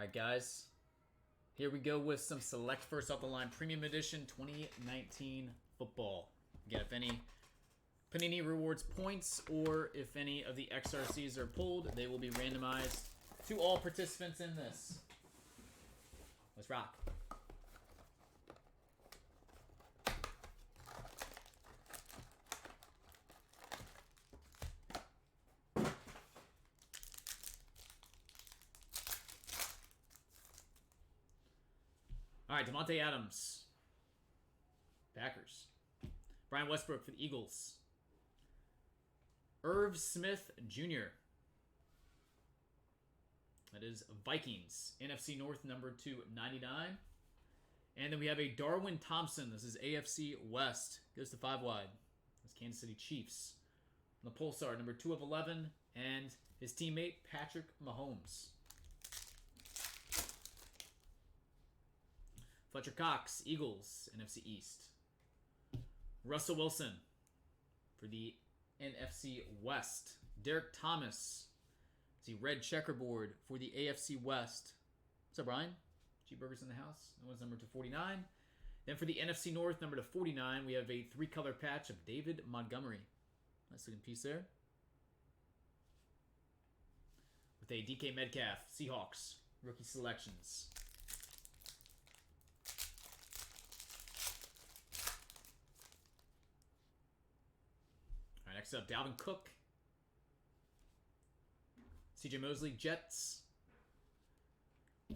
Alright guys, here we go with some Select First Off the Line Premium Edition 2019 football. Again, if any Panini rewards points or if any of the XRCs are pulled, they will be randomized to all participants in this. Let's rock. All right, Devontae Adams, Packers. Brian Westbrook for the Eagles. Irv Smith Jr. That is Vikings. NFC North, number 299. And then we have a Darwin Thompson. This is AFC West. Goes to 5 wide. That's Kansas City Chiefs. On the Pulsar, number 2 of 11. And his teammate, Patrick Mahomes. Fletcher Cox, Eagles, NFC East. Russell Wilson for the NFC West. Derek Thomas, the red checkerboard for the AFC West. What's up, Brian? Cheeseburgers in the house. That one's number 249. Then for the NFC North, number 249, we have a 3-color patch of David Montgomery. Nice looking piece there. With a DK Metcalf, Seahawks, rookie selections. All right, next up, Dalvin Cook. CJ Mosley, Jets.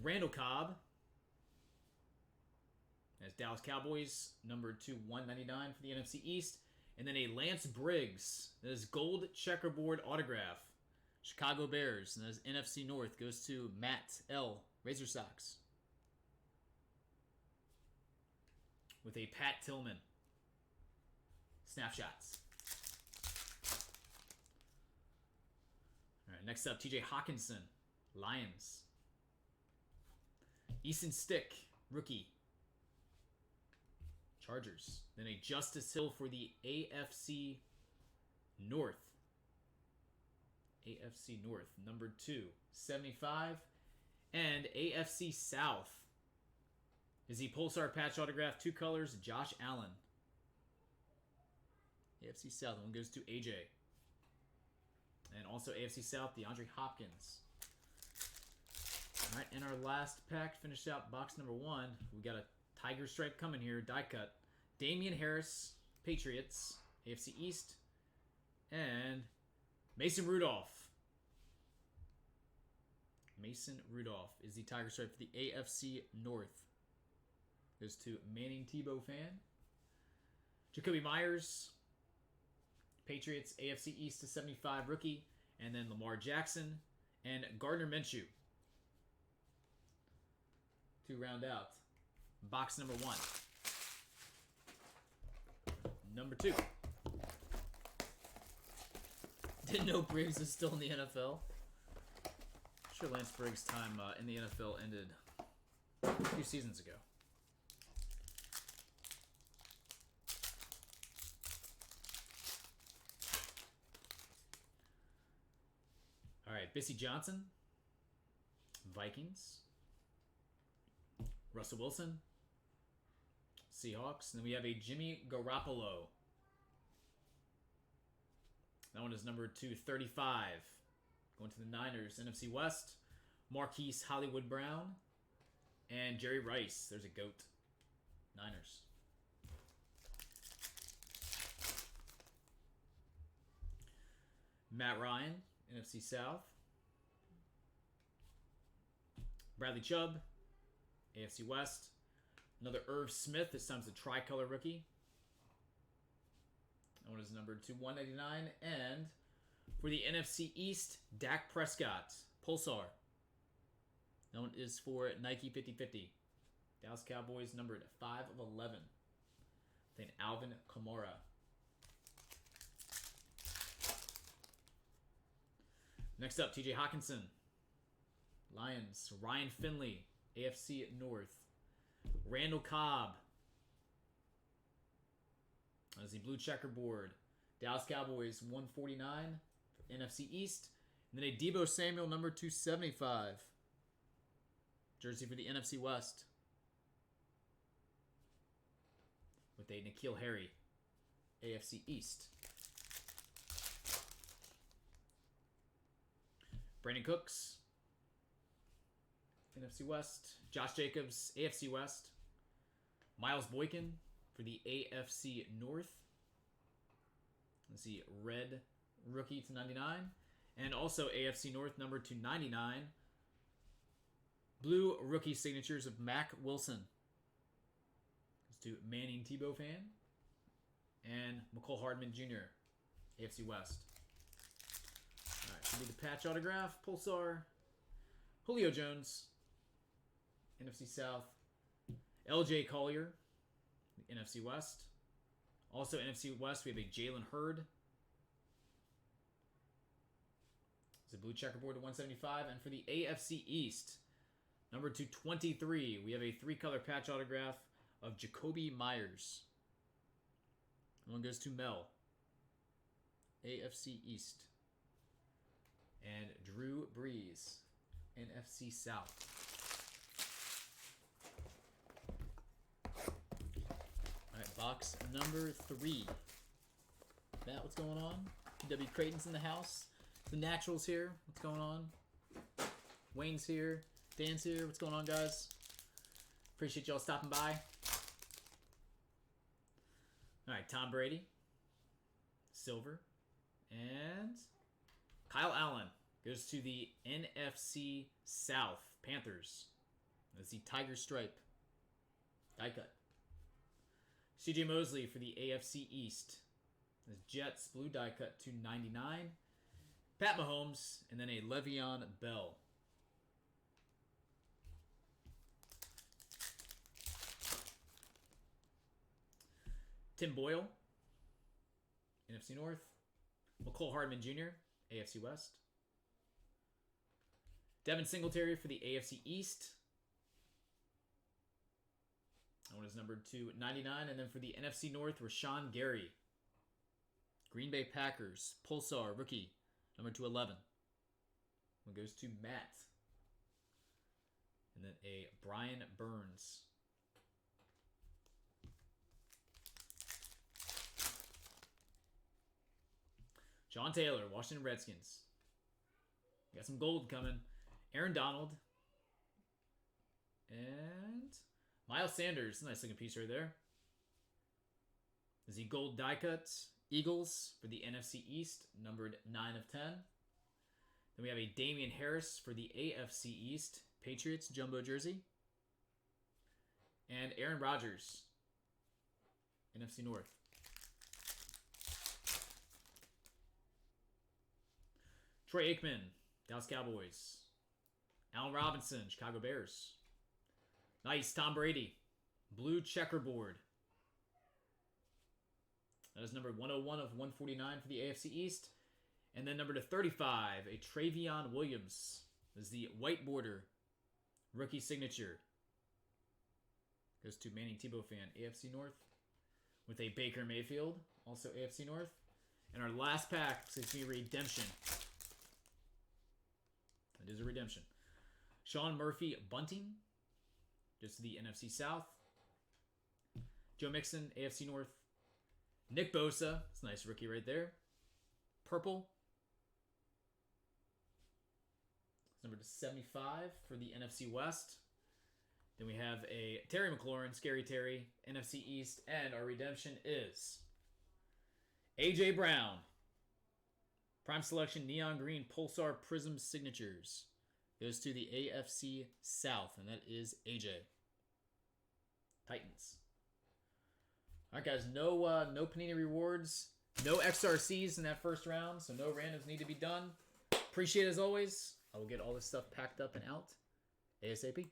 Randall Cobb. That's Dallas Cowboys, number 2/199 for the NFC East. And then a Lance Briggs. That is gold checkerboard autograph. Chicago Bears. And that is NFC North. Goes to Matt L. Razor Sox. With a Pat Tillman. Snapshots. All right, next up, TJ Hawkinson, Lions. Easton Stick, rookie, Chargers. Then a Justice Hill for the AFC North. AFC North, number 275. And AFC South is the Pulsar patch autograph, 2 colors, Josh Allen. AFC South, one goes to AJ. And also AFC South, DeAndre Hopkins. All right, in our last pack, finished out box number 1. We got a Tiger Stripe coming here, die cut. Damian Harris, Patriots, AFC East. And Mason Rudolph. Mason Rudolph is the Tiger Stripe for the AFC North. Goes to Manning Tebow fan. Jacoby Myers, Patriots, AFC East to 75 rookie. And then Lamar Jackson and Gardner Minshew to round out box number 1. Number 2. Didn't know Briggs is still in the NFL. I'm sure Lance Briggs' time in the NFL ended a few seasons ago. All right, Bissy Johnson, Vikings. Russell Wilson, Seahawks. And then we have a Jimmy Garoppolo. That one is number 235. Going to the Niners, NFC West. Marquise Hollywood Brown. And Jerry Rice. There's a GOAT. Niners. Matt Ryan, NFC South. Bradley Chubb, AFC West. Another Irv Smith, this time's the tricolor rookie. That one is numbered to 199. And for the NFC East, Dak Prescott, Pulsar. That one is for Nike 50/50. Dallas Cowboys, numbered 5 of 11. Then Alvin Kamara. Next up, TJ Hawkinson, Lions. Ryan Finley, AFC North. Randall Cobb, as the blue checkerboard. Dallas Cowboys, 149. NFC East. And then a Deebo Samuel, number 275. jersey for the NFC West. With a N'Keal Harry, AFC East. Brandon Cooks, NFC West. Josh Jacobs, AFC West. Miles Boykin for the AFC North. Let's see, red rookie to 99. And also AFC North, number to 99. Blue rookie signatures of Mac Wilson. To Manning Tebow fan. And McCole Hardman Jr., AFC West. Alright, should be the patch autograph. Pulsar. Julio Jones, NFC South. LJ Collier, NFC West. Also NFC West, we have a Jalen Hurd. It's a blue checkerboard to 175. And for the AFC East, number 223, we have a 3-color patch autograph of Jacoby Myers. One goes to Mel, AFC East. And Drew Brees, NFC South. Alright, box number 3. Matt, what's going on? W. Creighton's in the house. The Naturals here. What's going on? Wayne's here. Dan's here. What's going on, guys? Appreciate y'all stopping by. Alright, Tom Brady. Silver. And Kyle Allen goes to the NFC South. Panthers. That's the Tiger Stripe. Die cut. CJ Mosley for the AFC East. The Jets blue die cut to 99. Pat Mahomes, and then a Le'Veon Bell. Tim Boyle, NFC North. McCole Hardman Jr., AFC West. Devin Singletary for the AFC East. That one is numbered to 99. And then for the NFC North, Rashawn Gary. Green Bay Packers, Pulsar, rookie, number 211. One goes to Matt. And then a Brian Burns. Sean Taylor, Washington Redskins. Got some gold coming. Aaron Donald. And Miles Sanders. Nice looking piece right there. Is he gold die cut? Eagles for the NFC East, numbered 9 of 10. Then we have a Damian Harris for the AFC East, Patriots jumbo jersey. And Aaron Rodgers, NFC North. Troy Aikman, Dallas Cowboys. Allen Robinson, Chicago Bears. Nice, Tom Brady. Blue checkerboard. That is number 101 of 149 for the AFC East. And then number 35, a Travion Williams. This is the white border rookie signature. Goes to Manning Tebow fan, AFC North. With a Baker Mayfield, also AFC North. And our last pack is going to be redemption. It is a redemption. Sean Murphy Bunting, just to the NFC South. Joe Mixon, AFC North. Nick Bosa, it's a nice rookie right there. Purple. It's number 75 for the NFC West. Then we have a Terry McLaurin, Scary Terry, NFC East. And our redemption is A.J. Brown. Prime Selection Neon Green Pulsar Prism Signatures. Goes to the AFC South, and that is AJ. Titans. All right, guys, no Panini rewards, no XRCs in that first round, so no randoms need to be done. Appreciate it as always. I will get all this stuff packed up and out ASAP.